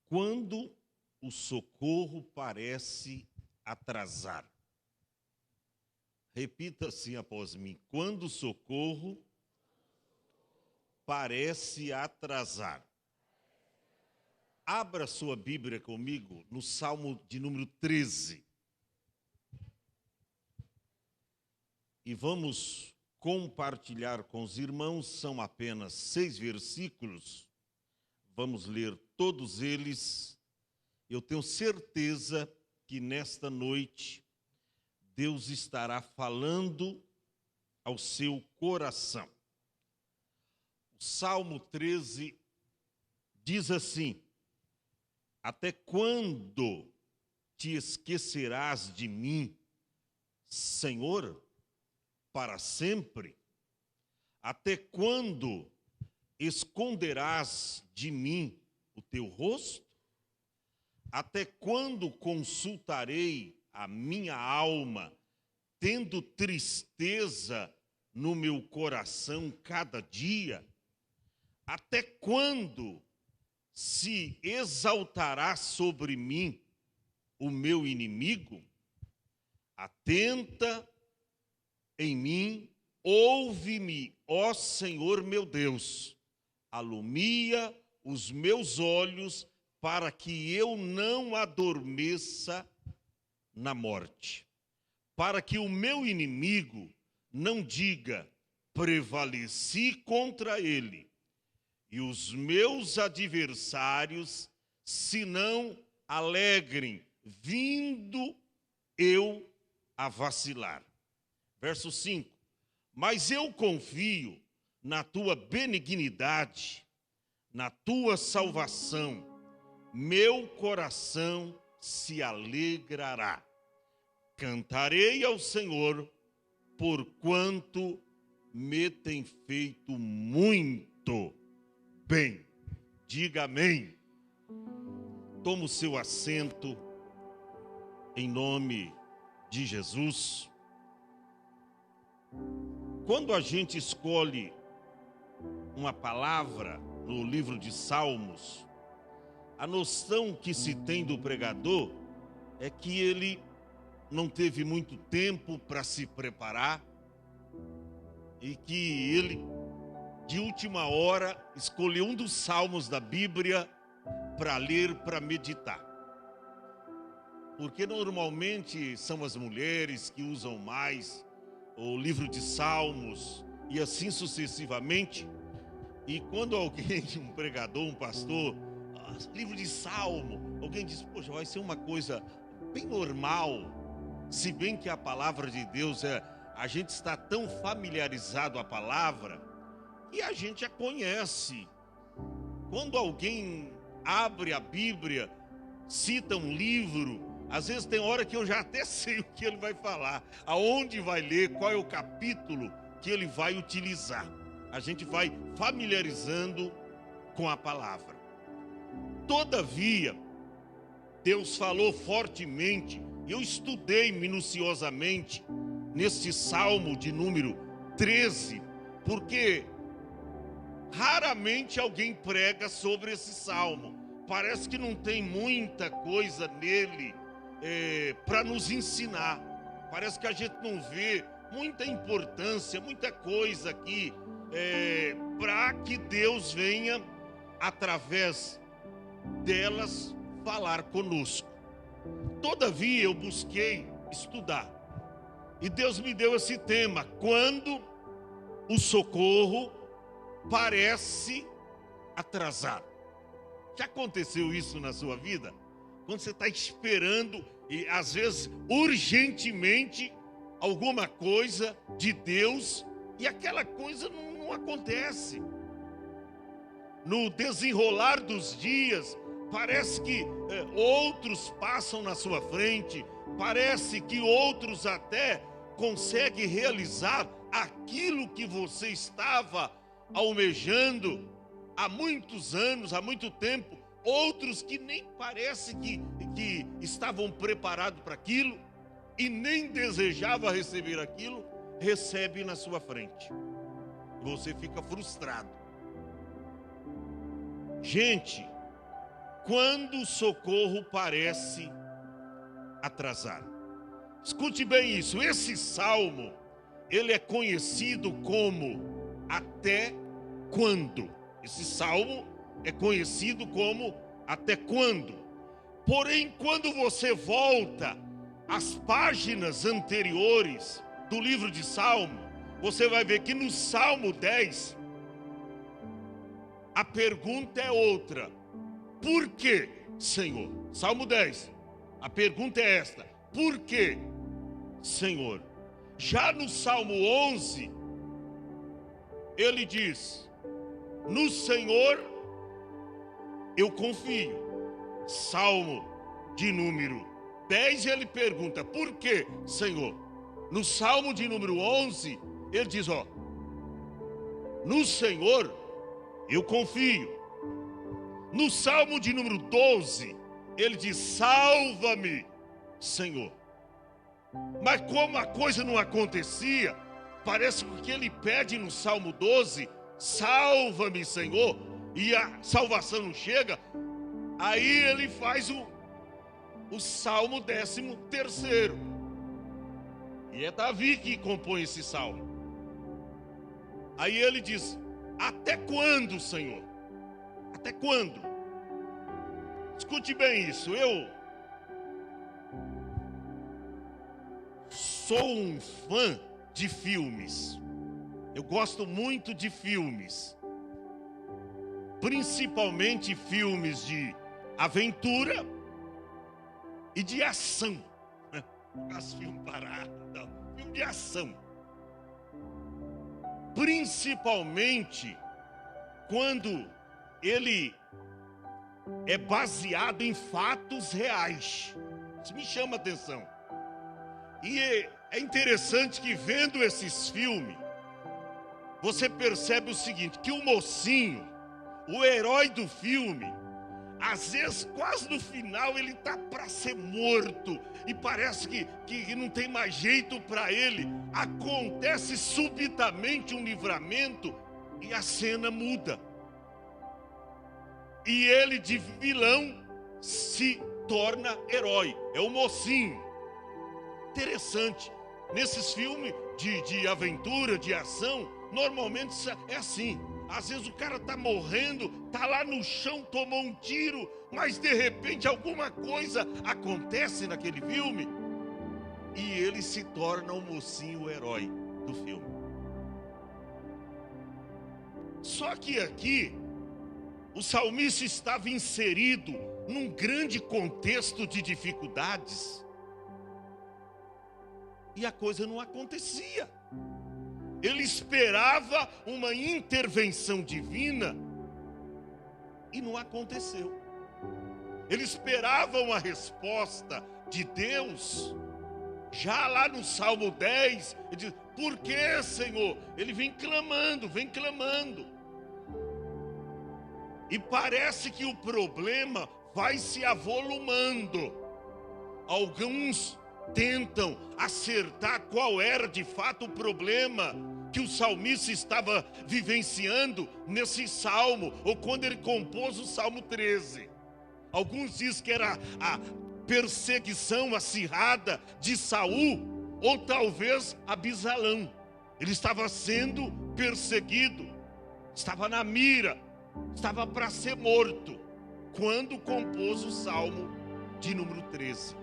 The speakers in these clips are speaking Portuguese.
Quando o socorro parece atrasar. Repita assim após mim. Quando o socorro parece atrasar. Abra sua Bíblia comigo no Salmo de número 13. E vamos compartilhar com os irmãos, são apenas 6 versículos. Vamos ler todos eles. Eu tenho certeza que nesta noite Deus estará falando ao seu coração. O Salmo 13 diz assim: até quando te esquecerás de mim, Senhor, para sempre? Até quando esconderás de mim o teu rosto? Até quando consultarei a minha alma, tendo tristeza no meu coração cada dia? Até quando se exaltará sobre mim o meu inimigo? Atenta em mim, ouve-me, ó Senhor meu Deus, alumia os meus olhos para que eu não adormeça na morte, para que o meu inimigo não diga, prevaleci contra ele, e os meus adversários se não alegrem, vindo eu a vacilar. Verso 5, mas eu confio na tua benignidade, na tua salvação, meu coração se alegrará. Cantarei ao Senhor, porquanto me tem feito muito bem. Diga amém. Toma o seu assento, em nome de Jesus. Quando a gente escolhe uma palavra no livro de Salmos, a noção que se tem do pregador é que ele não teve muito tempo para se preparar e que ele, de última hora, escolheu um dos salmos da Bíblia para ler, para meditar. Porque normalmente são as mulheres que usam mais o livro de Salmos e assim sucessivamente. E quando alguém, um pregador, um pastor, livro de Salmo, alguém diz, poxa, vai ser uma coisa bem normal, se bem que a palavra de Deus a gente está tão familiarizado a palavra que a gente a conhece. Quando alguém abre a Bíblia, cita um livro, às vezes tem hora que eu já até sei o que ele vai falar, aonde vai ler, qual é o capítulo que ele vai utilizar. A gente vai familiarizando com a palavra. Todavia, Deus falou fortemente, eu estudei minuciosamente neste Salmo de número 13, porque raramente alguém prega sobre esse Salmo. Parece que não tem muita coisa nele para nos ensinar. Parece que a gente não vê muita importância, muita coisa aqui para que Deus venha, através delas, falar conosco. Todavia eu busquei estudar e Deus me deu esse tema: quando o socorro parece atrasar. Já aconteceu isso na sua vida? Quando você está esperando e às vezes urgentemente alguma coisa de Deus e aquela coisa não acontece. No desenrolar dos dias, parece que outros passam na sua frente, parece que outros até conseguem realizar aquilo que você estava almejando há muitos anos, há muito tempo. Outros que nem parece que estavam preparados para aquilo e nem desejavam receber aquilo, recebe na sua frente. Você fica frustrado. Gente, quando o socorro parece atrasar. Escute bem isso, esse salmo, ele é conhecido como até quando. Esse salmo é conhecido como até quando. Porém, quando você volta às páginas anteriores do livro de Salmo, você vai ver que no Salmo 10, a pergunta é outra. Por quê, Senhor? Salmo 10, a pergunta é esta: por quê, Senhor? Já no Salmo 11, ele diz: no Senhor eu confio. Salmo de número 10, ele pergunta: por quê, Senhor? No Salmo de número 11, ele diz: no Senhor eu confio. No Salmo de número 12, ele diz: salva-me, Senhor. Mas como a coisa não acontecia, parece que ele pede no Salmo 12: salva-me, Senhor, e a salvação não chega. Aí ele faz o Salmo 13º. E é Davi que compõe esse salmo. Aí ele diz: até quando, Senhor? Até quando? Escute bem isso. Eu sou um fã de filmes. Eu gosto muito de filmes. Principalmente filmes de aventura e de ação. As filmes parados, não. Filme de ação. Principalmente quando ele é baseado em fatos reais. Isso me chama a atenção. E é interessante que, vendo esses filmes, você percebe o seguinte: que o mocinho, o herói do filme, às vezes, quase no final, ele tá para ser morto. E parece que não tem mais jeito para ele. Acontece subitamente um livramento e a cena muda. E ele, de vilão, se torna herói. É o mocinho. Interessante. Nesses filmes de aventura, de ação, normalmente é assim. Às vezes o cara tá morrendo, tá lá no chão, tomou um tiro, mas de repente alguma coisa acontece naquele filme e ele se torna o mocinho, o herói do filme. Só que aqui o salmista estava inserido num grande contexto de dificuldades e a coisa não acontecia. Ele esperava uma intervenção divina e não aconteceu. Ele esperava uma resposta de Deus. Já lá no Salmo 10, ele diz: por que, Senhor? Ele vem clamando, vem clamando. E parece que o problema vai se avolumando. Alguns tentam acertar qual era de fato o problema que o salmista estava vivenciando nesse salmo, ou quando ele compôs o Salmo 13. Alguns dizem que era a perseguição acirrada de Saul, ou talvez Abisalão. Ele estava sendo perseguido, estava na mira, estava para ser morto, quando compôs o Salmo de número 13.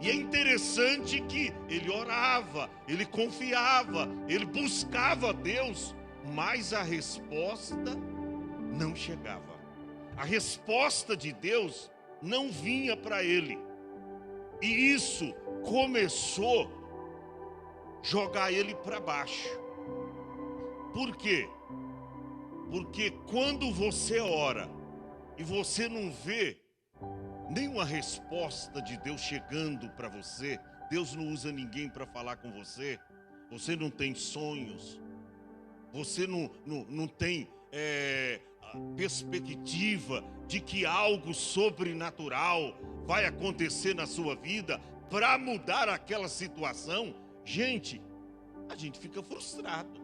E é interessante que ele orava, ele confiava, ele buscava a Deus, mas a resposta não chegava. A resposta de Deus não vinha para ele. E isso começou a jogar ele para baixo. Por quê? Porque quando você ora e você não vê nenhuma resposta de Deus chegando para você, Deus não usa ninguém para falar com você, você não tem sonhos, você não tem perspectiva de que algo sobrenatural vai acontecer na sua vida para mudar aquela situação, a gente fica frustrado,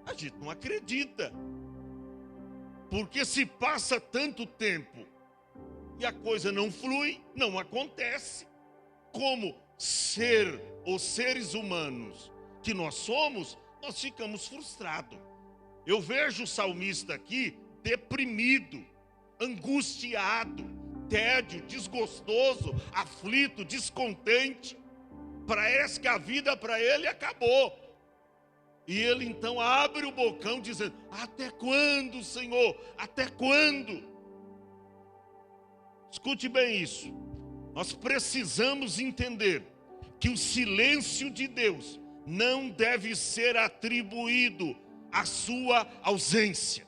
a gente não acredita, porque se passa tanto tempo e a coisa não flui, não acontece. Como ser, os seres humanos que nós somos, nós ficamos frustrados. Eu vejo o salmista aqui deprimido, angustiado, tédio, desgostoso, aflito, descontente. Parece que a vida para ele acabou. E ele então abre o bocão dizendo: até quando, Senhor? Até quando? Escute bem isso. Nós precisamos entender que o silêncio de Deus não deve ser atribuído à sua ausência.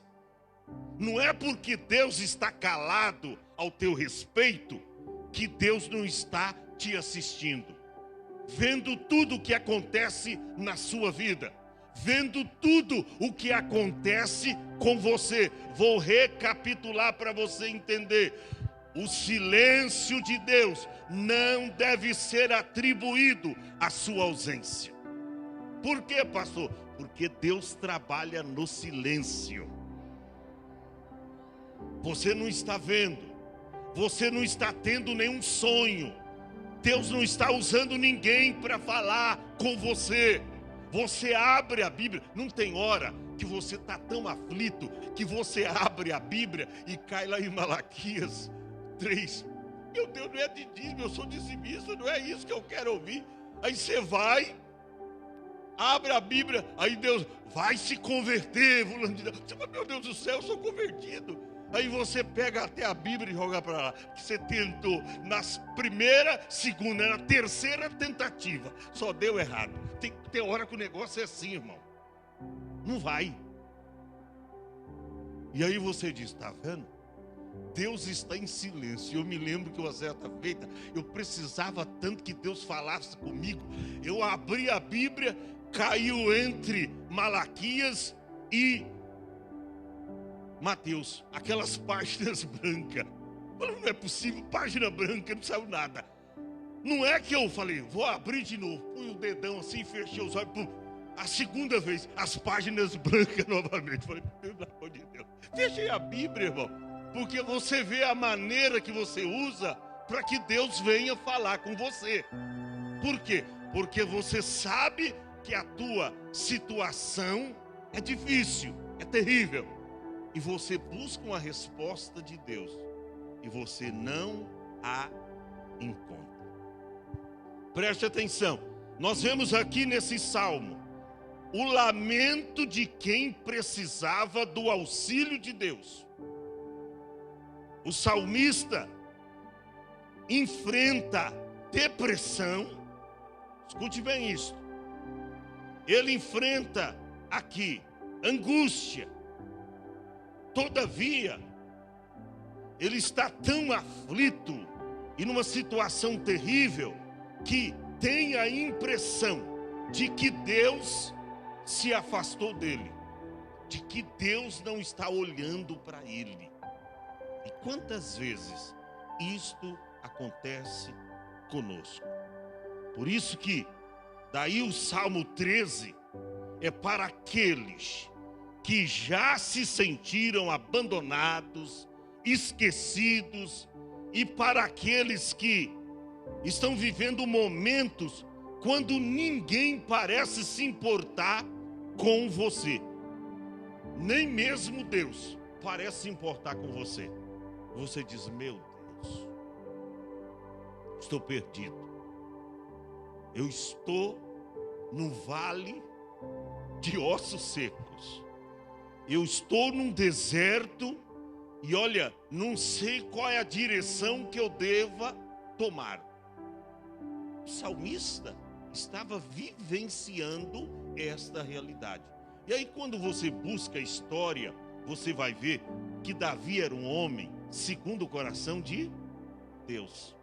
Não é porque Deus está calado ao teu respeito que Deus não está te assistindo, vendo tudo o que acontece na sua vida, vendo tudo o que acontece com você. Vou recapitular para você entender. O silêncio de Deus não deve ser atribuído à sua ausência. Por quê, pastor? Porque Deus trabalha no silêncio. Você não está vendo, você não está tendo nenhum sonho, Deus não está usando ninguém para falar com você. Você abre a Bíblia, não tem hora que você está tão aflito que você abre a Bíblia e cai lá em Malaquias 3. Meu Deus, não é de dízimo, eu sou dizimista, não é isso que eu quero ouvir. Aí você vai, abre a Bíblia, aí Deus vai se converter. Meu Deus do céu, eu sou convertido. Aí você pega até a Bíblia e joga para lá, que você tentou nas primeira, segunda, na terceira tentativa, só deu errado. Tem hora que o negócio é assim, irmão, não vai. E aí você diz: está vendo? Deus está em silêncio. Eu me lembro que uma certa feita, eu precisava tanto que Deus falasse comigo. Eu abri a Bíblia, caiu entre Malaquias e Mateus, aquelas páginas brancas. Não é possível, página branca, não saiu nada. Não é que eu falei, vou abrir de novo, pus o dedão assim, fechei os olhos, pum. A segunda vez, as páginas brancas novamente. Falei, pelo amor de Deus, fechei a Bíblia, irmão, porque você vê a maneira que você usa para que Deus venha falar com você. Por quê? Porque você sabe que a tua situação é difícil, é terrível, e você busca uma resposta de Deus e você não a encontra. Preste atenção, nós vemos aqui nesse salmo o lamento de quem precisava do auxílio de Deus. O salmista enfrenta depressão. Escute bem isso. Ele enfrenta aqui angústia. Todavia, ele está tão aflito e numa situação terrível que tem a impressão de que Deus se afastou dele, de que Deus não está olhando para ele. E quantas vezes isto acontece conosco? Por isso que daí o Salmo 13 é para aqueles que já se sentiram abandonados, esquecidos, e para aqueles que estão vivendo momentos quando ninguém parece se importar com você. Nem mesmo Deus parece se importar com você. Você diz: meu Deus, estou perdido. Eu estou no vale de ossos secos. Eu estou num deserto e olha, não sei qual é a direção que eu deva tomar. O salmista estava vivenciando esta realidade. E aí quando você busca a história, você vai ver que Davi era um homem segundo o coração de Deus.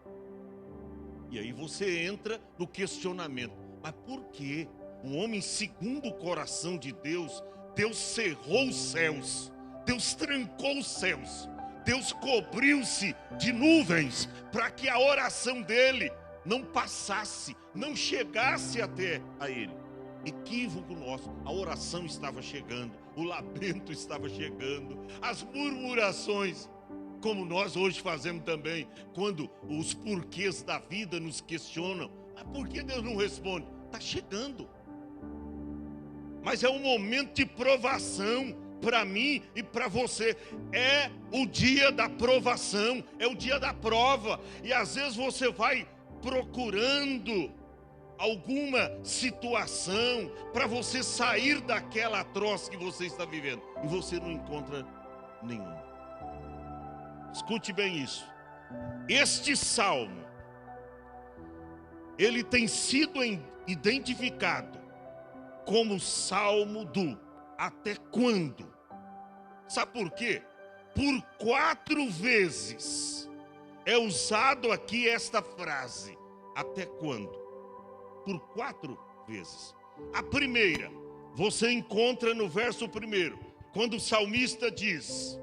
E aí você entra no questionamento: mas por que um homem segundo o coração de Deus, Deus cerrou os céus, Deus trancou os céus, Deus cobriu-se de nuvens para que a oração dele não passasse, não chegasse até a ele? Equívoco nosso. A oração estava chegando, o lamento estava chegando, as murmurações como nós hoje fazemos também, quando os porquês da vida nos questionam. Mas por que Deus não responde? Está chegando. Mas é um momento de provação para mim e para você. É o dia da provação, é o dia da prova. E às vezes você vai procurando alguma situação para você sair daquela atroz que você está vivendo, e você não encontra nenhuma. Escute bem isso. Este salmo, ele tem sido identificado como o salmo do até quando? Sabe por quê? Por 4 vezes é usado aqui esta frase, até quando? Por 4 vezes. A primeira, você encontra no verso 1, quando o salmista diz: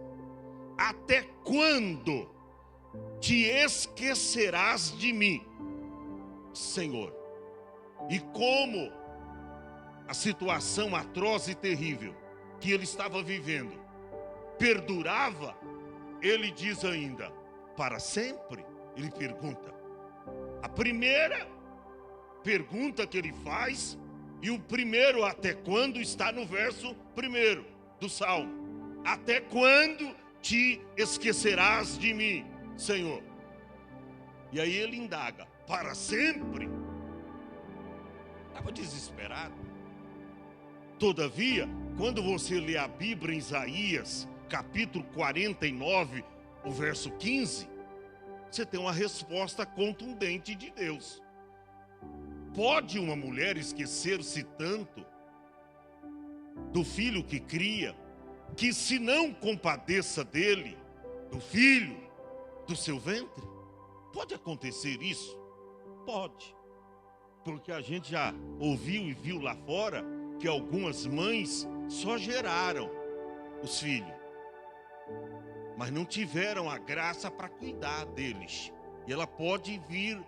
até quando te esquecerás de mim, Senhor? E como a situação atroz e terrível que ele estava vivendo perdurava, ele diz ainda, para sempre? Ele pergunta. A primeira pergunta que ele faz, e o primeiro até quando está no verso 1 do salmo. Até quando te esquecerás de mim, Senhor? E aí ele indaga, para sempre? Estava desesperado. Todavia, quando você lê a Bíblia em Isaías, capítulo 49, o verso 15, você tem uma resposta contundente de Deus. Pode uma mulher esquecer-se tanto do filho que cria, que se não compadeça dele, do filho, do seu ventre? Pode acontecer isso? Pode. Porque a gente já ouviu e viu lá fora que algumas mães só geraram os filhos, mas não tiveram a graça para cuidar deles. E ela pode vir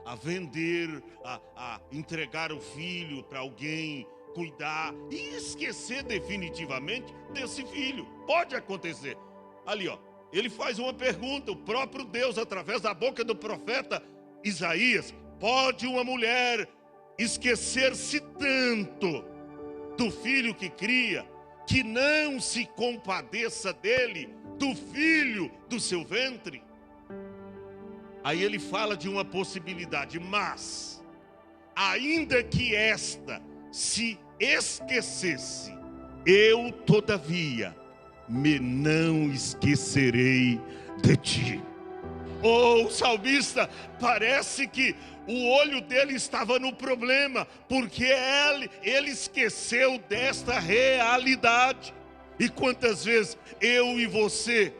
a vender, a entregar o filho para alguém, cuidar e esquecer definitivamente desse filho. Pode acontecer. Ali, ó, ele faz uma pergunta, o próprio Deus, através da boca do profeta Isaías: pode uma mulher esquecer-se tanto do filho que cria, que não se compadeça dele, do filho do seu ventre? Aí ele fala de uma possibilidade, mas ainda que esta se esquecesse, eu todavia me não esquecerei de ti. O salmista, parece que o olho dele estava no problema, porque ele esqueceu desta realidade. E quantas vezes eu e você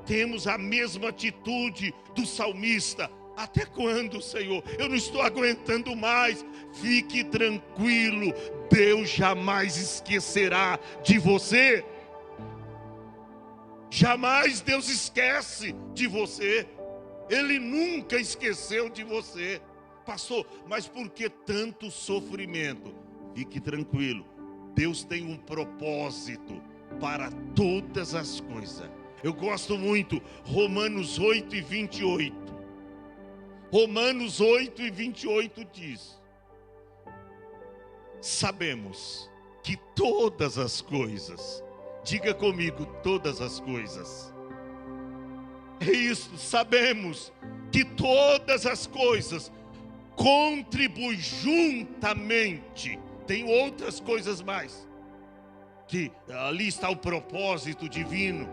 temos a mesma atitude do salmista? Até quando, Senhor? Eu não estou aguentando mais. Fique tranquilo, Deus jamais esquecerá de você. Jamais Deus esquece de você. Ele nunca esqueceu de você. Pastor, mas por que tanto sofrimento? Fique tranquilo, Deus tem um propósito para todas as coisas. Eu gosto muito, Romanos 8:28. Romanos 8:28 diz: sabemos que todas as coisas, diga comigo, todas as coisas. É isso, sabemos que todas as coisas contribuem juntamente. Tem outras coisas mais, que ali está o propósito divino,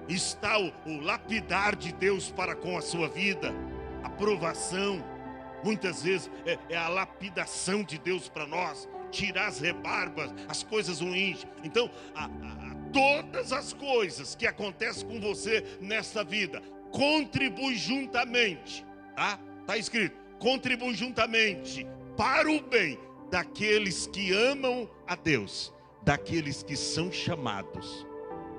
está o lapidar de Deus para com a sua vida, a provação. Muitas vezes é a lapidação de Deus para nós, tirar as rebarbas, as coisas ruins. Então, todas as coisas que acontecem com você nesta vida contribuem juntamente, tá? Está escrito, contribuem juntamente para o bem daqueles que amam a Deus, daqueles que são chamados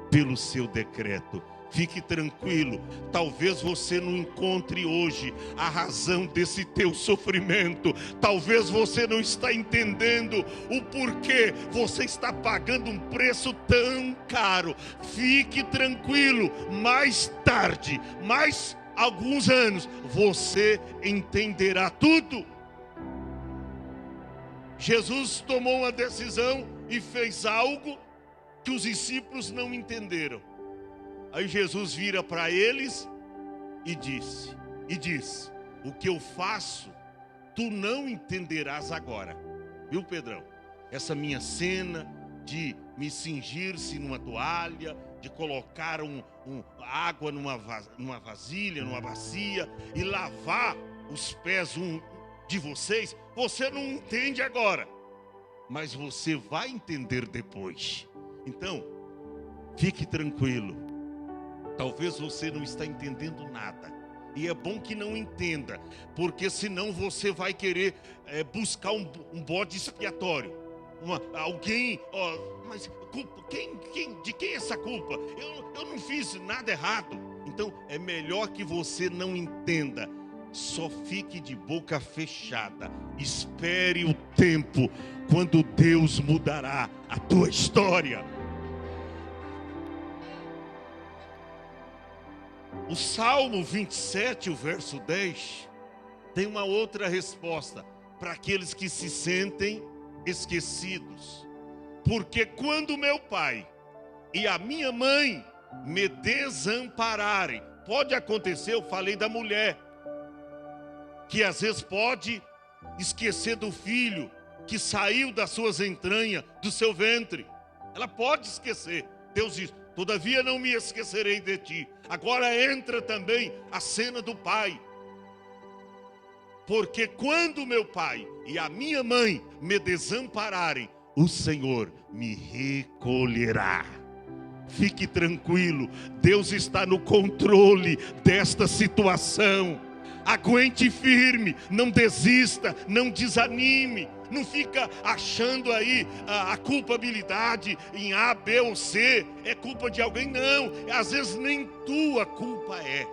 pelo seu decreto. Fique tranquilo, talvez você não encontre hoje a razão desse teu sofrimento. Talvez você não está entendendo o porquê você está pagando um preço tão caro. Fique tranquilo, mais tarde, mais alguns anos, você entenderá tudo. Jesus tomou uma decisão e fez algo que os discípulos não entenderam. Aí Jesus vira para eles e diz: o que eu faço, tu não entenderás agora. Viu, Pedrão? Essa minha cena de me cingir-se numa toalha, de colocar água numa vasilha, numa bacia, e lavar os pés de vocês, você não entende agora, mas você vai entender depois. Então, fique tranquilo. Talvez você não está entendendo nada, e é bom que não entenda, porque senão você vai querer buscar um bode expiatório, alguém, mas de quem é essa culpa? Eu não fiz nada errado. Então é melhor que você não entenda, só fique de boca fechada, espere o tempo quando Deus mudará a tua história. O Salmo 27, o verso 10, tem uma outra resposta para aqueles que se sentem esquecidos. Porque quando meu pai e a minha mãe me desampararem, pode acontecer, eu falei da mulher, que às vezes pode esquecer do filho que saiu das suas entranhas, do seu ventre. Ela pode esquecer. Deus diz: todavia não me esquecerei de ti. Agora entra também a cena do pai. Porque quando meu pai e a minha mãe me desampararem, o Senhor me recolherá. Fique tranquilo, Deus está no controle desta situação. Aguente firme, não desista, não desanime. Não fica achando aí a culpabilidade em A, B ou C. É culpa de alguém, não. Às vezes nem tua culpa é.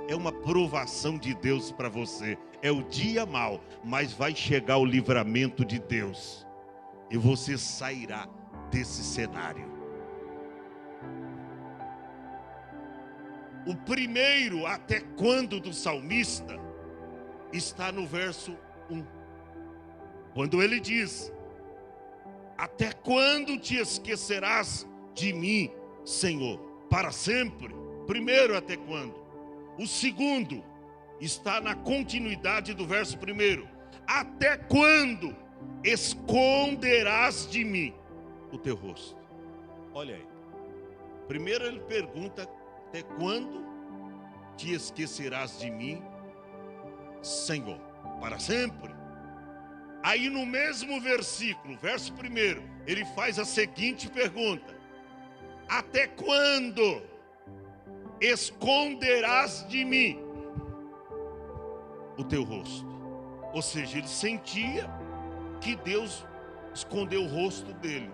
É uma provação de Deus para você. É o dia mau, mas vai chegar o livramento de Deus. E você sairá desse cenário. O primeiro até quando do salmista está no verso 1. Quando ele diz: até quando te esquecerás de mim, Senhor? Para sempre. Primeiro, até quando? O segundo está na continuidade do verso primeiro. Até quando esconderás de mim o teu rosto? Olha aí. Primeiro ele pergunta: até quando te esquecerás de mim, Senhor? Para sempre. Aí no mesmo versículo, verso 1, ele faz a seguinte pergunta: até quando esconderás de mim o teu rosto? Ou seja, ele sentia que Deus escondeu o rosto dele.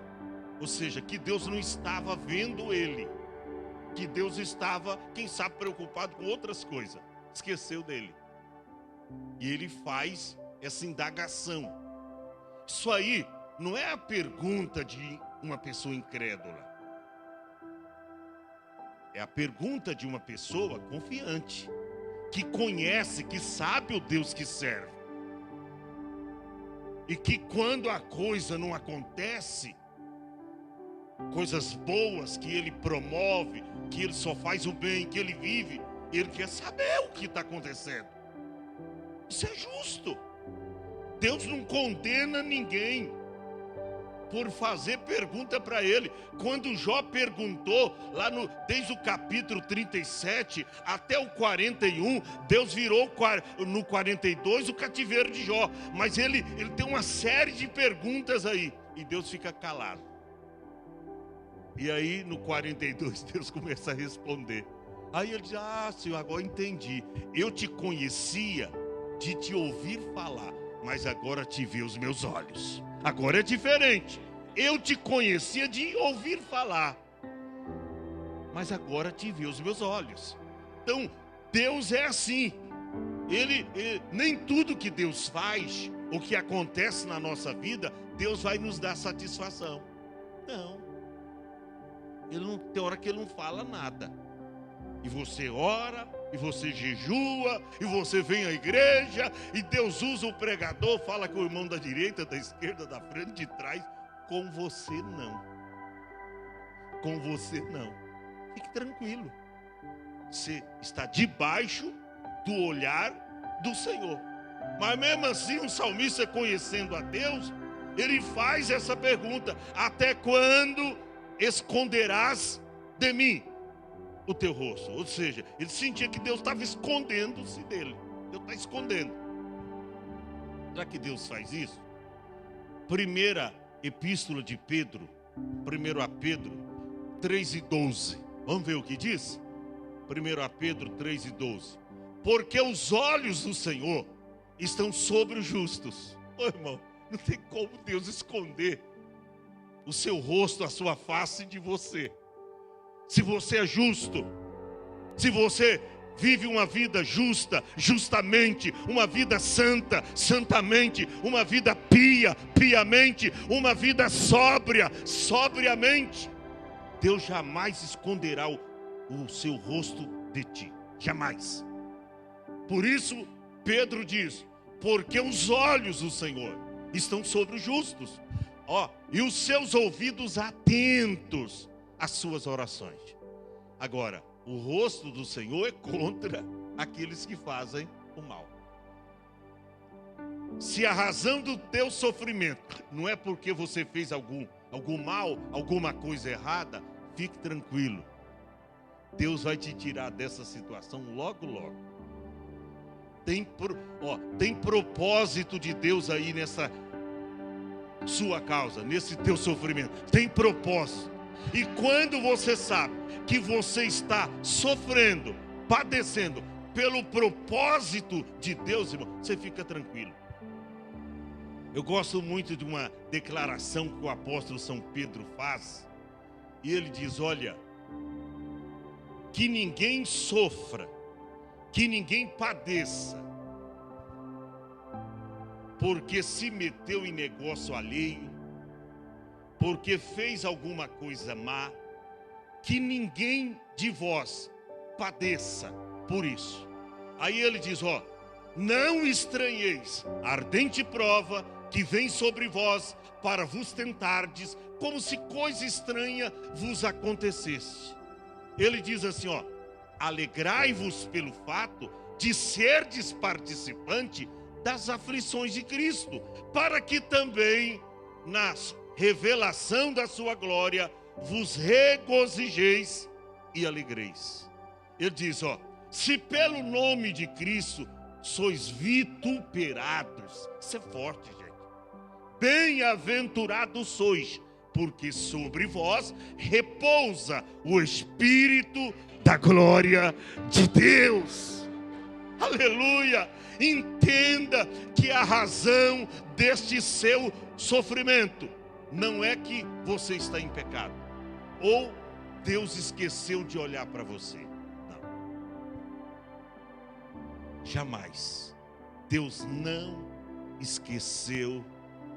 Ou seja, que Deus não estava vendo ele. Que Deus estava, quem sabe, preocupado com outras coisas. Esqueceu dele. E ele faz essa indagação. Isso aí não é a pergunta de uma pessoa incrédula. É a pergunta de uma pessoa confiante, que conhece, que sabe o Deus que serve. E que quando a coisa não acontece, coisas boas que ele promove, que ele só faz o bem, que ele vive, ele quer saber o que está acontecendo. Isso é justo. Deus não condena ninguém por fazer pergunta para ele. Quando Jó perguntou, desde o capítulo 37 até o 41, Deus virou no 42 o cativeiro de Jó. Mas ele tem uma série de perguntas aí, e Deus fica calado. E aí no 42 Deus começa a responder. Aí ele diz: ah, Senhor, agora entendi. Eu te conhecia de te ouvir falar, mas agora te vi os meus olhos. Agora é diferente. Eu te conhecia de ouvir falar, mas agora te vê os meus olhos. Então, Deus é assim. Nem tudo que Deus faz, o que acontece na nossa vida, Deus vai nos dar satisfação. Não. Tem hora que Ele não fala nada. E você ora, e você jejua, e você vem à igreja, e Deus usa o pregador, fala com o irmão da direita, da esquerda, da frente, de trás. Com você não. Com você não. Fique tranquilo. Você está debaixo do olhar do Senhor. Mas mesmo assim, o salmista, conhecendo a Deus, ele faz essa pergunta: até quando esconderás de mim o teu rosto? Ou seja, ele sentia que Deus estava escondendo-se dele. Deus está escondendo. Será que Deus faz isso? Primeira epístola de Pedro, 1 Pedro 3:12. Vamos ver o que diz? 1 Pedro 3:12. Porque os olhos do Senhor estão sobre os justos. Ô irmão, não tem como Deus esconder o seu rosto, a sua face de você. Se você é justo, se você vive uma vida justa, justamente, uma vida santa, santamente, uma vida pia, piamente, uma vida sóbria, sobriamente, Deus jamais esconderá o seu rosto de ti, jamais. Por isso, Pedro diz: porque os olhos do Senhor estão sobre os justos, e os seus ouvidos atentos às suas orações. Agora, o rosto do Senhor é contra aqueles que fazem o mal. Se a razão do teu sofrimento não é porque você fez algum mal, alguma coisa errada, fique tranquilo. Deus vai te tirar dessa situação logo, logo. Tem propósito de Deus aí nessa sua causa, nesse teu sofrimento. Tem propósito. E quando você sabe que você está sofrendo, padecendo pelo propósito de Deus, irmão, você fica tranquilo. Eu gosto muito de uma declaração que o apóstolo São Pedro faz. E ele diz: olha, que ninguém sofra, que ninguém padeça, porque se meteu em negócio alheio, porque fez alguma coisa má, que ninguém de vós padeça por isso. Aí ele diz: não estranheis a ardente prova que vem sobre vós para vos tentardes, como se coisa estranha vos acontecesse. Ele diz assim: alegrai-vos pelo fato de serdes participante das aflições de Cristo, para que também na revelação da sua glória vos regozijeis e alegreis. Ele diz: se pelo nome de Cristo sois vituperados, isso é forte, gente. Bem-aventurados sois, porque sobre vós repousa o Espírito da glória de Deus. Aleluia! Entenda que a razão deste seu sofrimento não é que você está em pecado, ou Deus esqueceu de olhar para você. Não. Jamais. Deus não esqueceu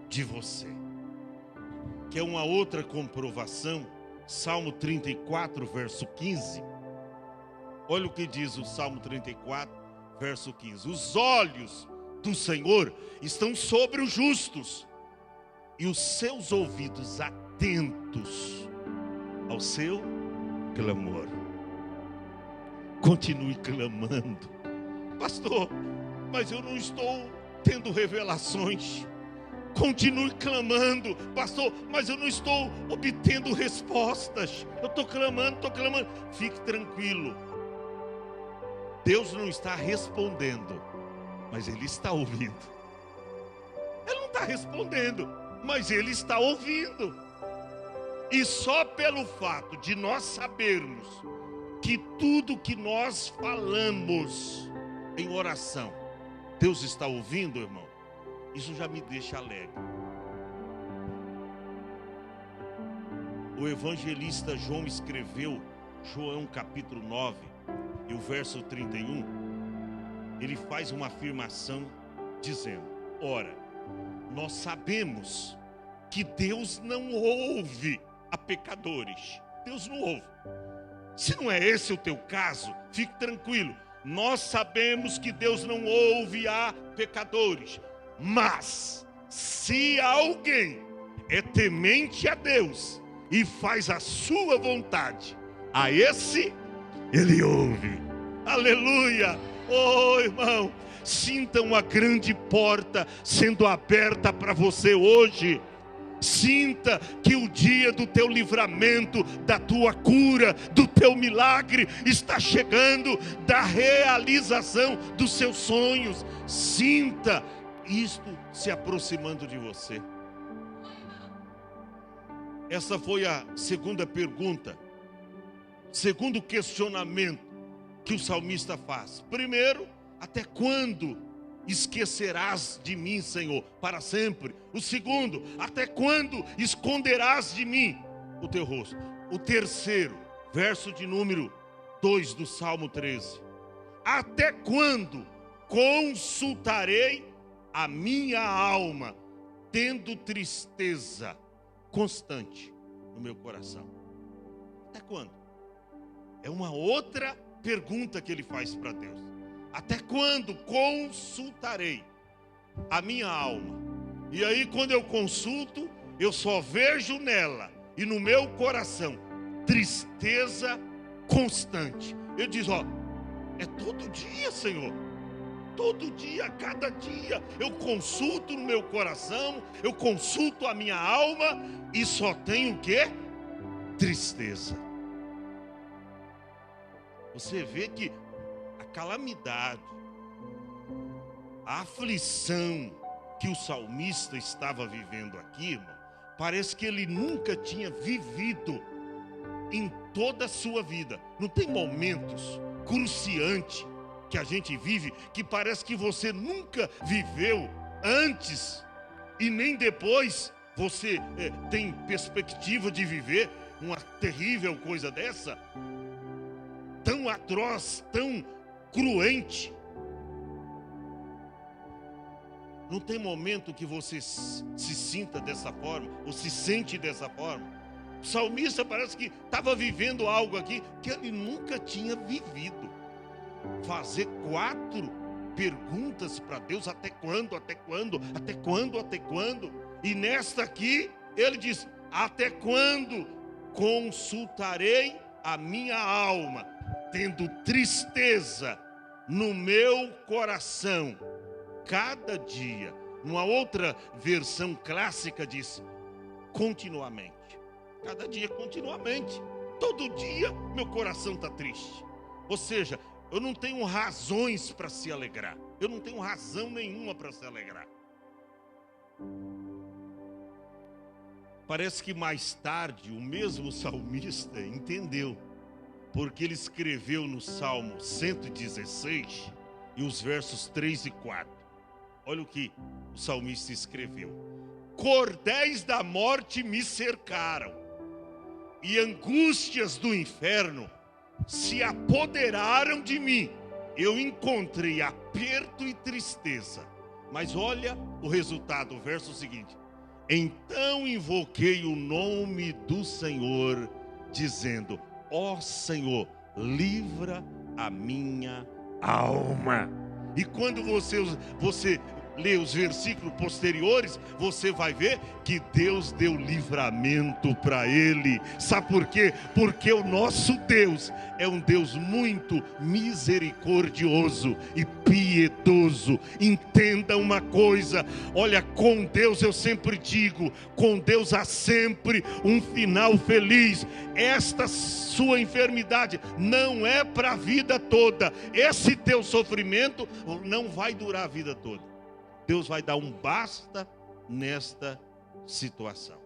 de você. Quer uma outra comprovação? Salmo 34, verso 15. Olha o que diz o Salmo 34, verso 15. Os olhos do Senhor estão sobre os justos, e os seus ouvidos atentos ao seu clamor. Continue clamando. Pastor, mas eu não estou tendo revelações. Continue clamando. Pastor, mas eu não estou obtendo respostas. Eu estou clamando. Fique tranquilo. Deus não está respondendo, mas Ele está ouvindo. Ele não está respondendo, mas Ele está ouvindo. E só pelo fato de nós sabermos que tudo que nós falamos em oração, Deus está ouvindo, irmão, isso já me deixa alegre. O evangelista João escreveu João capítulo 9 e o verso 31, ele faz uma afirmação dizendo: ora, nós sabemos que Deus não ouve a pecadores. Deus não ouve. Se não é esse o teu caso, fique tranquilo. Nós sabemos que Deus não ouve a pecadores. Mas, se alguém é temente a Deus e faz a sua vontade, a esse Ele ouve. Aleluia! Oh, irmão, sinta uma grande porta sendo aberta para você hoje. Sinta que o dia do teu livramento, da tua cura, do teu milagre está chegando, da realização dos seus sonhos. Sinta isto se aproximando de você. Essa foi a segunda pergunta, segundo questionamento que o salmista faz. Primeiro, até quando esquecerás de mim, Senhor, para sempre? O segundo, até quando esconderás de mim o teu rosto? O terceiro, verso de número 2 do Salmo 13. Até quando consultarei a minha alma, tendo tristeza constante no meu coração? Até quando? É uma outra pergunta que ele faz para Deus. Até quando consultarei a minha alma? E aí, quando eu consulto, eu só vejo nela e no meu coração tristeza constante. Ele diz: ó, é todo dia, Senhor. Todo dia, cada dia, eu consulto no meu coração, eu consulto a minha alma e só tenho o quê? Tristeza. Você vê que a calamidade, a aflição que o salmista estava vivendo aqui, irmão, parece que ele nunca tinha vivido em toda a sua vida. Não tem momentos cruciantes que a gente vive que parece que você nunca viveu antes e nem depois você tem perspectiva de viver uma terrível coisa dessa? Tão atroz, tão cruente. Não tem momento que você se sinta dessa forma, ou se sente dessa forma? O salmista parece que estava vivendo algo aqui que ele nunca tinha vivido. Fazer 4 perguntas para Deus: até quando, até quando, até quando, até quando? E nesta aqui, ele diz: até quando consultarei a minha alma, tendo tristeza no meu coração, cada dia. Numa outra versão clássica diz: continuamente. Cada dia, continuamente. Todo dia meu coração está triste. Ou seja, eu não tenho razões para se alegrar. Eu não tenho razão nenhuma para se alegrar. Parece que mais tarde o mesmo salmista entendeu, porque ele escreveu no Salmo 116 e os versos 3 e 4. Olha o que o salmista escreveu: cordéis da morte me cercaram, e angústias do inferno se apoderaram de mim. Eu encontrei aperto e tristeza. Mas olha o resultado, o verso seguinte: então invoquei o nome do Senhor, dizendo: ó Senhor, livra a minha alma. E quando você lê os versículos posteriores, você vai ver que Deus deu livramento para ele. Sabe por quê? Porque o nosso Deus é um Deus muito misericordioso e piedoso. Entenda uma coisa: olha, com Deus, eu sempre digo, com Deus há sempre um final feliz. Esta sua enfermidade não é para a vida toda. Esse teu sofrimento não vai durar a vida toda. Deus vai dar um basta nesta situação.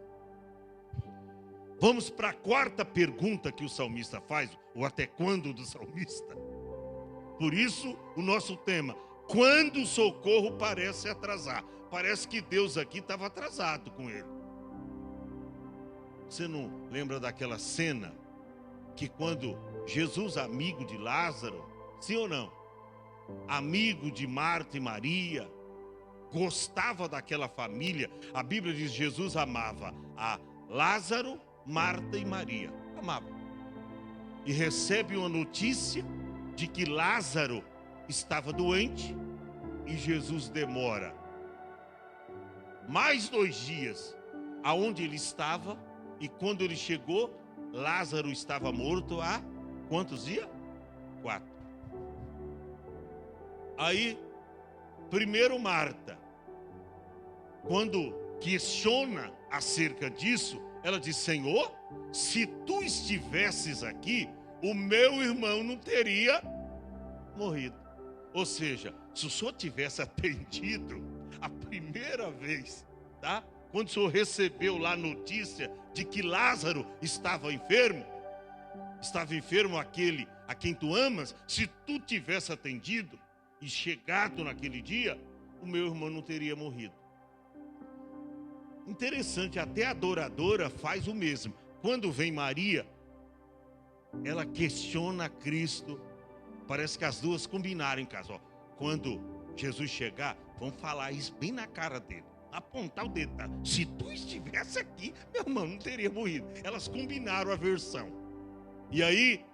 Vamos para a quarta pergunta que o salmista faz, o até quando do salmista. Por isso, o nosso tema: quando o socorro parece atrasar. Parece que Deus aqui estava atrasado com ele. Você não lembra daquela cena que quando Jesus amigo de Lázaro, sim ou não? Amigo de Marta e Maria, gostava daquela família. A Bíblia diz que Jesus amava a Lázaro, Marta e Maria. Amava. E recebe uma notícia de que Lázaro estava doente e Jesus demora mais 2 dias aonde ele estava, e quando ele chegou, Lázaro estava morto há quantos dias? 4. Aí, primeiro Marta, quando questiona acerca disso, ela diz: Senhor, se tu estivesses aqui, o meu irmão não teria morrido. Ou seja, se o senhor tivesse atendido a primeira vez, tá? Quando o senhor recebeu lá a notícia de que Lázaro estava enfermo aquele a quem tu amas, se tu tivesse atendido e chegado naquele dia, o meu irmão não teria morrido. Interessante, até a adoradora faz o mesmo. Quando vem Maria, ela questiona Cristo. Parece que as duas combinaram em casa. Ó, quando Jesus chegar, vamos falar isso bem na cara dele. Apontar o dedo. Tá? Se tu estivesse aqui, meu irmão não teria morrido. Elas combinaram a versão. E aí,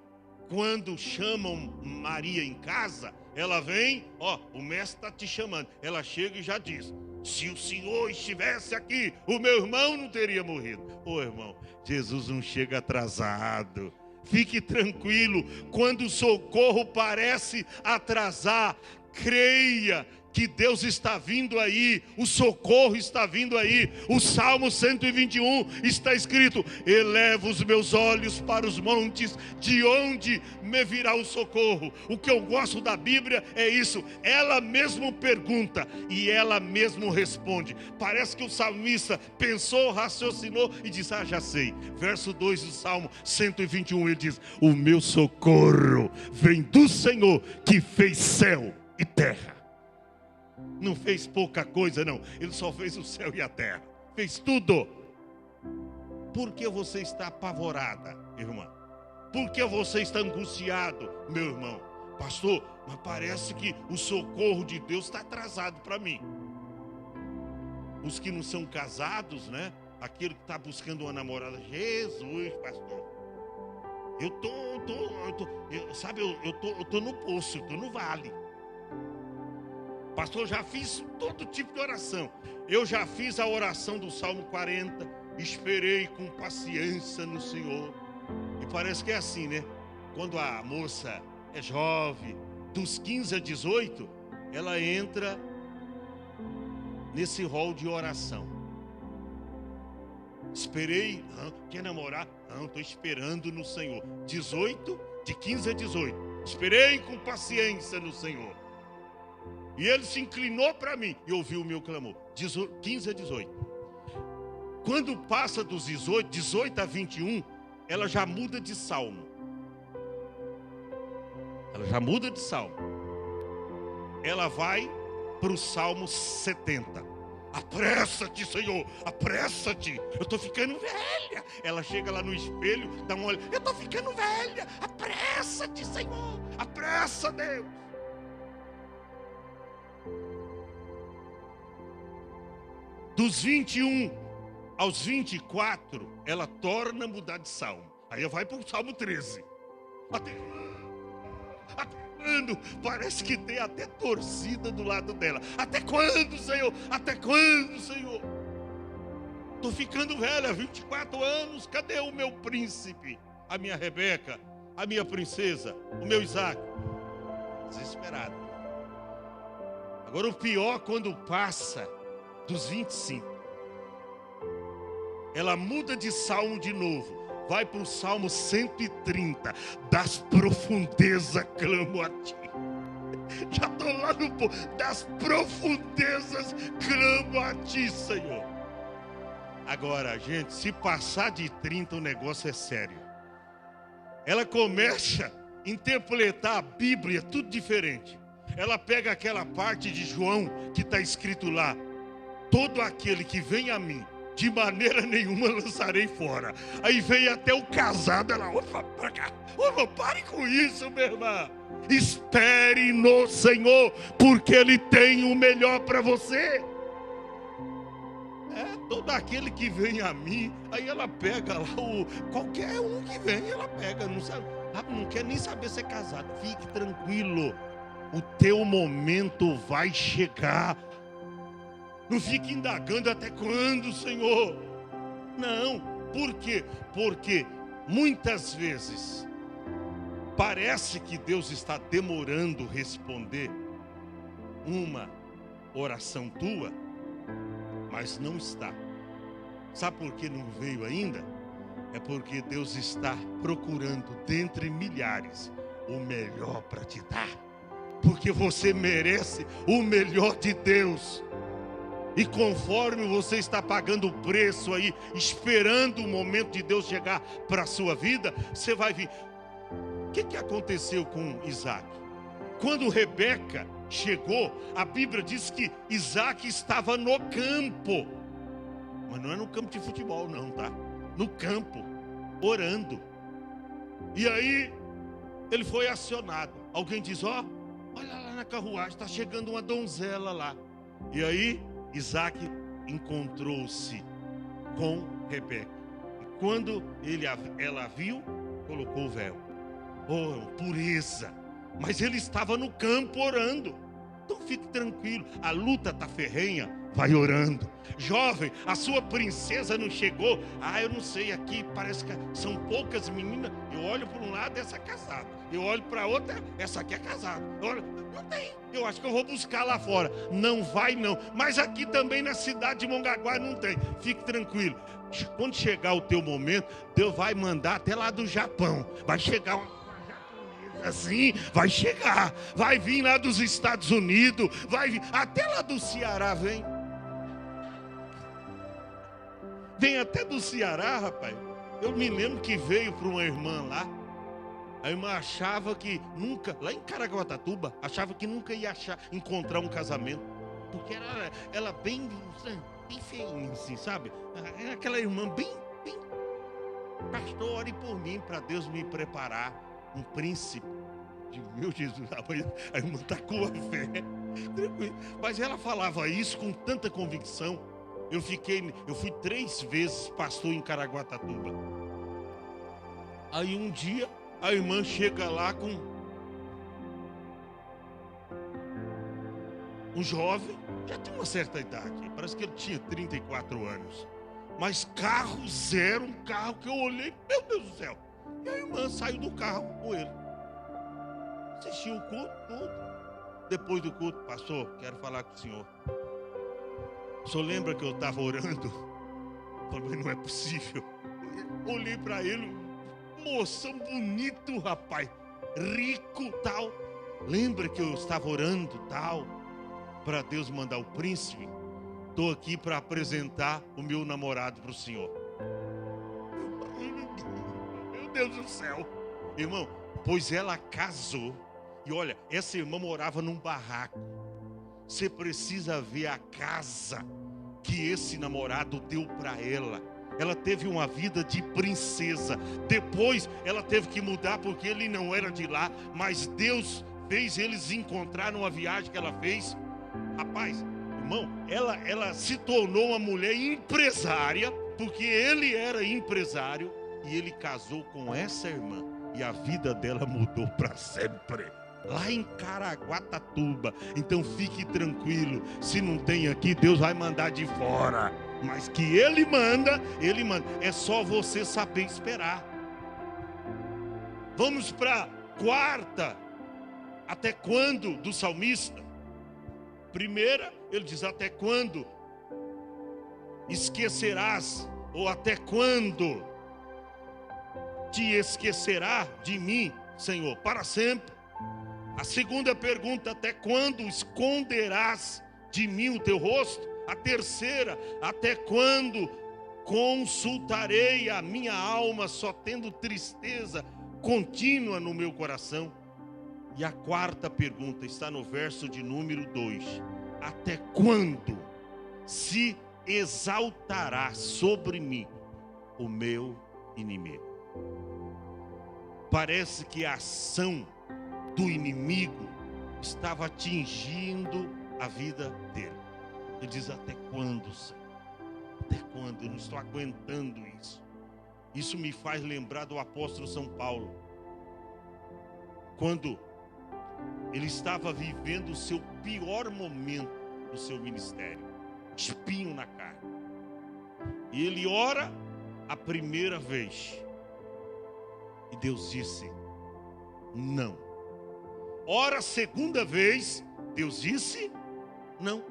quando chamam Maria em casa, ela vem, ó, o mestre está te chamando. Ela chega e já diz: se o Senhor estivesse aqui, o meu irmão não teria morrido. Ô irmão, Jesus não chega atrasado. Fique tranquilo, quando o socorro parece atrasar, creia que Deus está vindo aí, o socorro está vindo aí. O Salmo 121 está escrito: eleva os meus olhos para os montes, de onde me virá o socorro. O que eu gosto da Bíblia é isso, ela mesmo pergunta e ela mesmo responde. Parece que o salmista pensou, raciocinou e disse: ah, já sei. Verso 2 do Salmo 121, ele diz: o meu socorro vem do Senhor que fez céu e terra. Não fez pouca coisa, não. Ele só fez o céu e a terra. Fez tudo. Por que você está apavorada, irmã? Por que você está angustiado, meu irmão? Pastor, mas parece que o socorro de Deus está atrasado para mim. Os que não são casados, né? Aquele que está buscando uma namorada. Jesus, pastor. Eu tô no poço, eu tô no vale. Pastor, já fiz todo tipo de oração. Eu já fiz a oração do Salmo 40. Esperei com paciência no Senhor. E parece que é assim, né? Quando a moça é jovem, dos 15 a 18, ela entra nesse rol de oração. Esperei, não, quer namorar? Não, estou esperando no Senhor. 18, de 15 a 18. Esperei com paciência no Senhor. E ele se inclinou para mim e ouviu o meu clamor. 15 a 18. Quando passa dos 18 a 21, ela já muda de salmo. Ela já muda de salmo. Ela vai para o Salmo 70. Apressa-te, Senhor, apressa-te. Eu estou ficando velha. Ela chega lá no espelho, dá uma olhada. Eu estou ficando velha. Apressa-te, Senhor. Apressa, Deus. Dos 21 aos 24, ela torna a mudar de salmo. Aí vai para o Salmo 13. Até quando? Parece que tem até torcida do lado dela. Até quando, Senhor? Até quando, Senhor? Estou ficando velha, 24 anos. Cadê o meu príncipe? A minha Rebeca, a minha princesa, o meu Isaac? Desesperado. Agora o pior, quando passa dos 25, ela muda de salmo de novo, vai para o Salmo 130. Das profundezas clamo a ti. Já estou lá no ponto. Das profundezas clamo a ti, Senhor. Agora, gente, se passar de 30, o negócio é sério. Ela começa a interpretar a Bíblia tudo diferente. Ela pega aquela parte de João que está escrito lá: todo aquele que vem a mim, de maneira nenhuma lançarei fora. Aí veio até o casado, ela, opa, pra cá, opa, pare com isso, minha irmã. Espere no Senhor, porque Ele tem o melhor para você. Todo aquele que vem a mim, aí ela pega lá, qualquer um que vem, ela pega, não sabe, não quer nem saber ser casado. Fique tranquilo, o teu momento vai chegar. Não fique indagando até quando, Senhor. Não, por quê? Porque muitas vezes parece que Deus está demorando responder uma oração tua, mas não está. Sabe por que não veio ainda? É porque Deus está procurando dentre milhares o melhor para te dar. Porque você merece o melhor de Deus. E conforme você está pagando o preço aí, esperando o momento de Deus chegar para a sua vida, você vai vir. O que aconteceu com Isaac? Quando Rebeca chegou, a Bíblia diz que Isaac estava no campo. Mas não é no campo de futebol não, tá? No campo, orando. E aí, ele foi acionado. Alguém diz, olha lá na carruagem, está chegando uma donzela lá. E aí, Isaac encontrou-se com Rebeca. E quando ela viu, colocou o véu. Oh, pureza. Mas ele estava no campo orando. Então fique tranquilo, a luta está ferrenha, vai orando. Jovem, a sua princesa não chegou. Eu não sei, aqui parece que são poucas meninas. Eu olho para um lado, essa é casada. Eu olho para outra, essa aqui é casada. Não tem, eu acho que eu vou buscar lá fora. Não vai não, mas aqui também na cidade de Mongaguá não tem. Fique tranquilo, quando chegar o teu momento, Deus vai mandar até lá do Japão. Vai chegar uma assim, vai chegar, vai vir lá dos Estados Unidos, vai vir, até lá do Ceará vem até do Ceará, rapaz. Eu me lembro que veio para uma irmã lá, a irmã achava que nunca, lá em Caraguatatuba, achava que nunca ia encontrar um casamento, porque ela bem feinha assim, sabe? Era aquela irmã bem, pastor, ore por mim para Deus me preparar um príncipe. De meu Jesus, a irmã está com a fé tranquilo. Mas ela falava isso com tanta convicção. Eu fui 3 vezes pastor em Caraguatatuba. Aí um dia a irmã chega lá com um jovem, já tinha uma certa idade, parece que ele tinha 34 anos, mas carro zero, um carro que eu olhei, meu Deus do céu. E a irmã saiu do carro com ele. Assistiu o culto, tudo. Depois do culto, pastor, quero falar com o senhor. O senhor lembra que eu estava orando? Eu falei, mas não é possível. Olhei para ele, moção bonito, rapaz, rico, tal. Lembra que eu estava orando, tal, para Deus mandar o príncipe? Estou aqui para apresentar o meu namorado para o senhor. Meu Deus do céu. Irmão, pois ela casou. E olha, essa irmã morava num barraco. Você precisa ver a casa que esse namorado deu para ela. Ela teve uma vida de princesa. Depois ela teve que mudar porque ele não era de lá. Mas Deus fez eles encontrar numa viagem que ela fez. Rapaz, irmão, ela se tornou uma mulher empresária, porque ele era empresário. E ele casou com essa irmã. E a vida dela mudou para sempre. Lá em Caraguatatuba. Então fique tranquilo. Se não tem aqui, Deus vai mandar de fora. Mas que Ele manda. É só você saber esperar. Vamos para a quarta. Até quando? Do salmista. Primeira, ele diz, até quando esquecerás? Ou até quando te esquecerá de mim, Senhor? Para sempre. A segunda pergunta, até quando esconderás de mim o teu rosto? A terceira, até quando consultarei a minha alma só tendo tristeza contínua no meu coração? E a quarta pergunta está no verso de número 2. Até quando se exaltará sobre mim o meu inimigo. Parece que a ação do inimigo estava atingindo a vida dele. Ele diz: até quando, Senhor? Até quando? Eu não estou aguentando isso. Isso me faz lembrar do apóstolo São Paulo, quando ele estava vivendo o seu pior momento do seu ministério, espinho na carne. E ele ora a primeira vez, e Deus disse não. Ora a segunda vez, Deus disse não.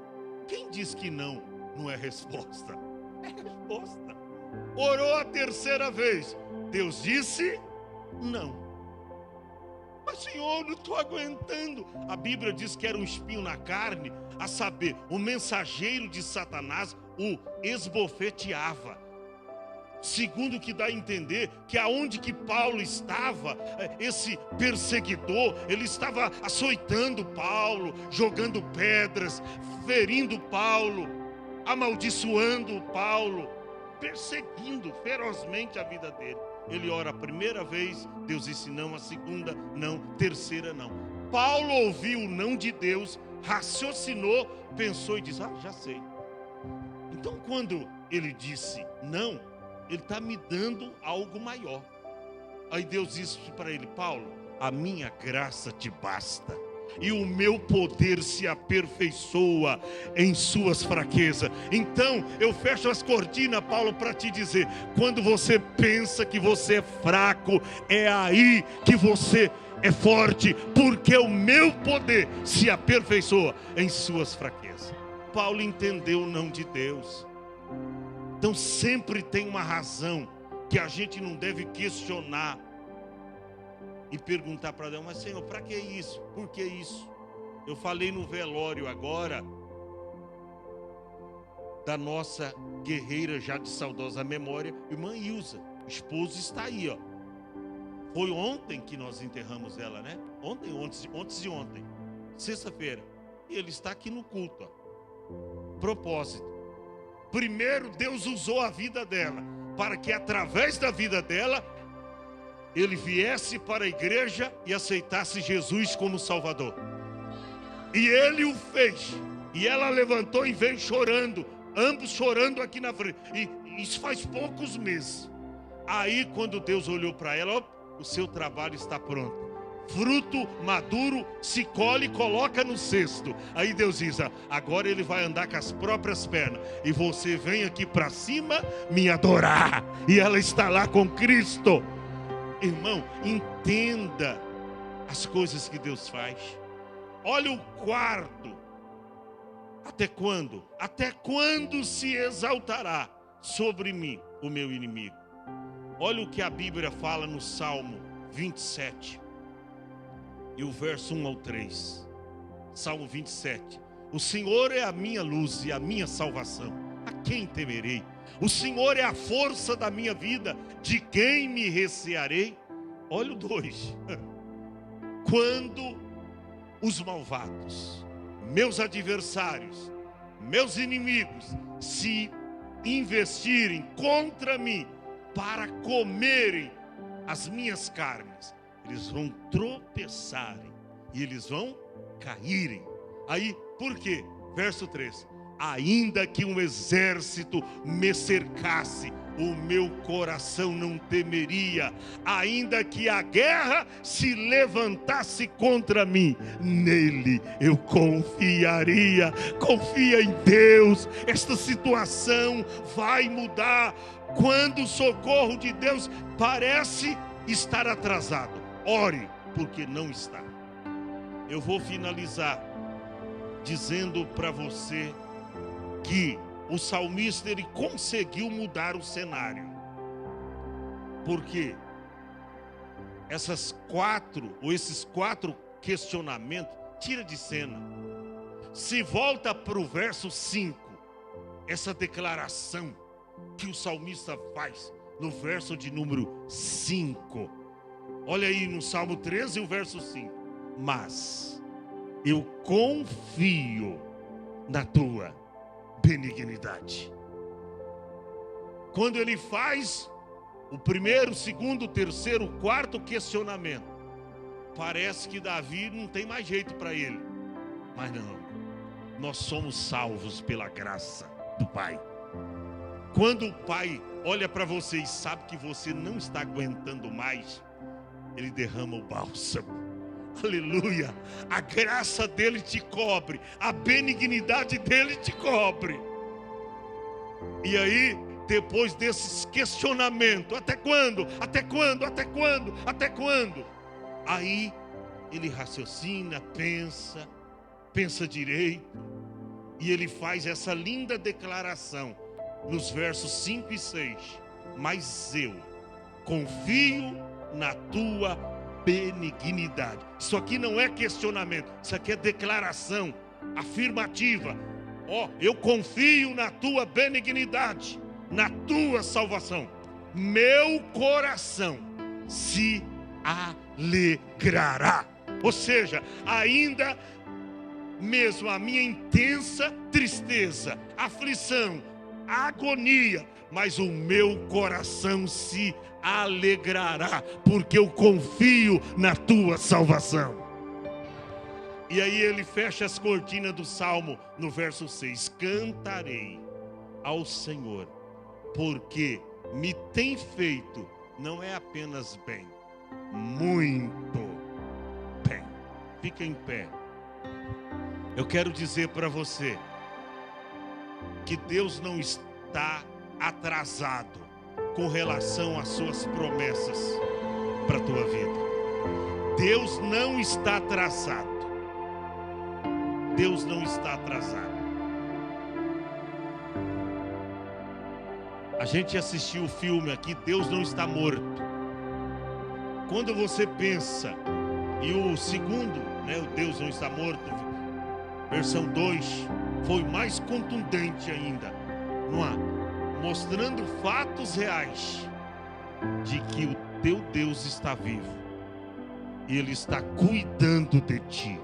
Quem diz que não, não é resposta? É resposta. Orou a terceira vez, Deus disse não. Mas, Senhor, não estou aguentando. A Bíblia diz que era um espinho na carne, a saber, o mensageiro de Satanás o esbofeteava. Segundo o que dá a entender, que aonde que Paulo estava, esse perseguidor, ele estava açoitando Paulo, jogando pedras, ferindo Paulo, amaldiçoando Paulo, perseguindo ferozmente a vida dele. Ele ora a primeira vez, Deus disse não, a segunda não, terceira não. Paulo ouviu o não de Deus, raciocinou, pensou e disse: já sei. Então quando ele disse não, ele está me dando algo maior. Aí Deus disse para ele: Paulo, a minha graça te basta, e o meu poder se aperfeiçoa em suas fraquezas. Então eu fecho as cortinas, Paulo, para te dizer: quando você pensa que você é fraco, é aí que você é forte, porque o meu poder se aperfeiçoa em suas fraquezas. Paulo entendeu o não de Deus. Então sempre tem uma razão que a gente não deve questionar e perguntar para Deus: mas, Senhor, para que isso? Por que isso? Eu falei no velório agora da nossa guerreira já de saudosa memória, irmã Ilza. O esposo está aí, ó. Foi ontem que nós enterramos ela, né? Ontem de ontem, sexta-feira. E ele está aqui no culto, ó. Propósito. Primeiro, Deus usou a vida dela para que através da vida dela ele viesse para a igreja e aceitasse Jesus como Salvador. E ele o fez. E ela levantou e veio chorando, ambos chorando aqui na frente. E isso faz poucos meses. Aí quando Deus olhou para ela: o seu trabalho está pronto. Fruto maduro se colhe e coloca no cesto. Aí Deus diz: agora ele vai andar com as próprias pernas, e você vem aqui para cima me adorar. E ela está lá com Cristo. Irmão, entenda as coisas que Deus faz. Olha o quarto. Até quando? Até quando se exaltará sobre mim o meu inimigo? Olha o que a Bíblia fala no Salmo 27. E o verso 1 ao 3. Salmo 27. O Senhor é a minha luz e a minha salvação. A quem temerei? O Senhor é a força da minha vida. De quem me recearei? Olha o 2. Quando os malvados, meus adversários, meus inimigos, se investirem contra mim para comerem as minhas carnes, eles vão tropeçarem e eles vão caírem. Aí, por quê? Verso 3. Ainda que um exército me cercasse, o meu coração não temeria. Ainda que a guerra se levantasse contra mim, nele eu confiaria. Confia em Deus. Esta situação vai mudar. Quando o socorro de Deus parece estar atrasado, ore, porque não está. Eu vou finalizar dizendo para você que o salmista, ele conseguiu mudar o cenário. Porque esses quatro questionamentos, tira de cena. Se volta para o verso 5, essa declaração que o salmista faz no verso de número 5. Olha aí no Salmo 13, o verso 5. Mas eu confio na tua benignidade. quando ele faz o primeiro, segundo, terceiro, quarto questionamento, parece que Davi não tem mais jeito para ele. Mas não, nós somos salvos pela graça do Pai. Quando o Pai olha para você e sabe que você não está aguentando mais, Ele derrama o bálsamo. Aleluia! A graça dele te cobre, a benignidade dele te cobre. E aí, depois desses questionamentos, até quando? Até quando? Até quando? Até quando? Aí ele raciocina, pensa direito, e ele faz essa linda declaração nos versos 5 e 6. Mas eu confio na tua benignidade. Isso aqui não é questionamento, isso aqui é declaração afirmativa. Eu confio na tua benignidade, na tua salvação. Meu coração se alegrará. Ou seja, ainda mesmo a minha intensa tristeza, aflição, agonia, mas o meu coração se alegrará, porque eu confio na tua salvação. E aí ele fecha as cortinas do Salmo no verso 6. Cantarei ao Senhor, porque me tem feito, não é apenas bem, muito bem. Fica em pé. Eu quero dizer para você que Deus não está atrasado com relação às suas promessas para a tua vida. Deus não está atrasado. Deus não está atrasado. A gente assistiu o filme aqui, Deus não está morto. Quando você pensa, e o segundo, o Deus não está morto, versão 2, foi mais contundente ainda, não é? Mostrando fatos reais de que o teu Deus está vivo e Ele está cuidando de ti.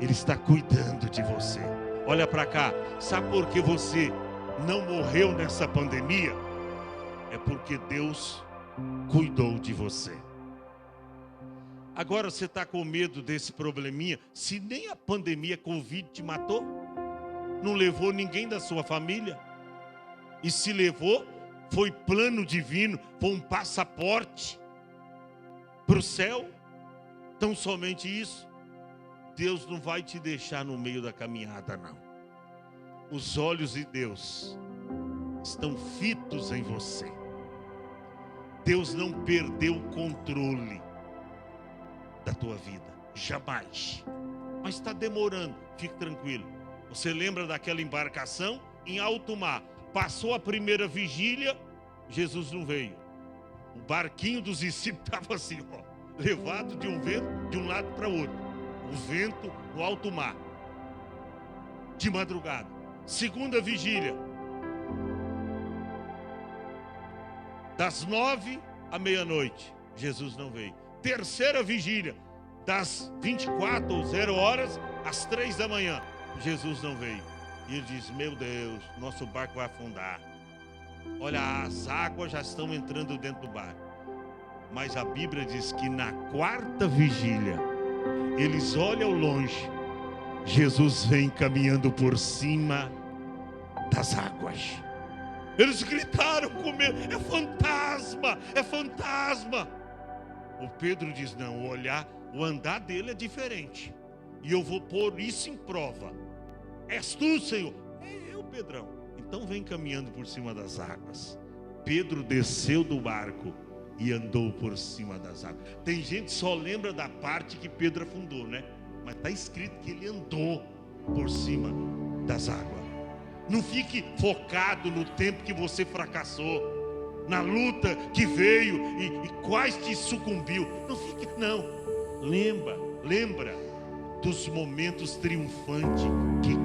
Ele está cuidando de você. Olha para cá, sabe por que você não morreu nessa pandemia? É porque Deus cuidou de você. Agora você está com medo desse probleminha? Se nem a pandemia Covid te matou, não levou ninguém da sua família, e se levou, foi plano divino, foi um passaporte para o céu. Tão somente isso. Deus não vai te deixar no meio da caminhada, não. Os olhos de Deus estão fitos em você. Deus não perdeu o controle da tua vida, jamais. Mas está demorando, fique tranquilo. Você lembra daquela embarcação em alto mar? Passou a primeira vigília, Jesus não veio. O barquinho dos discípulos estava assim, levado de um vento de um lado para o outro. O vento no alto mar, de madrugada. Segunda vigília, das 9 à meia-noite, Jesus não veio. Terceira vigília, das 24 ou 0 horas às 3 da manhã, Jesus não veio. E ele diz: meu Deus, nosso barco vai afundar. Olha, as águas já estão entrando dentro do barco. Mas a Bíblia diz que na quarta vigília, eles olham ao longe, Jesus vem caminhando por cima das águas. Eles gritaram com medo: é fantasma, é fantasma. O Pedro diz: não, o andar dele é diferente, e eu vou pôr isso em prova. És tu, Senhor? É eu, Pedrão. Então vem caminhando por cima das águas. Pedro desceu do barco e andou por cima das águas. Tem gente que só lembra da parte que Pedro afundou, né? Mas está escrito que ele andou por cima das águas. Não fique focado no tempo que você fracassou, na luta que veio e quase te sucumbiu. Não fique, não. Lembra dos momentos triunfantes que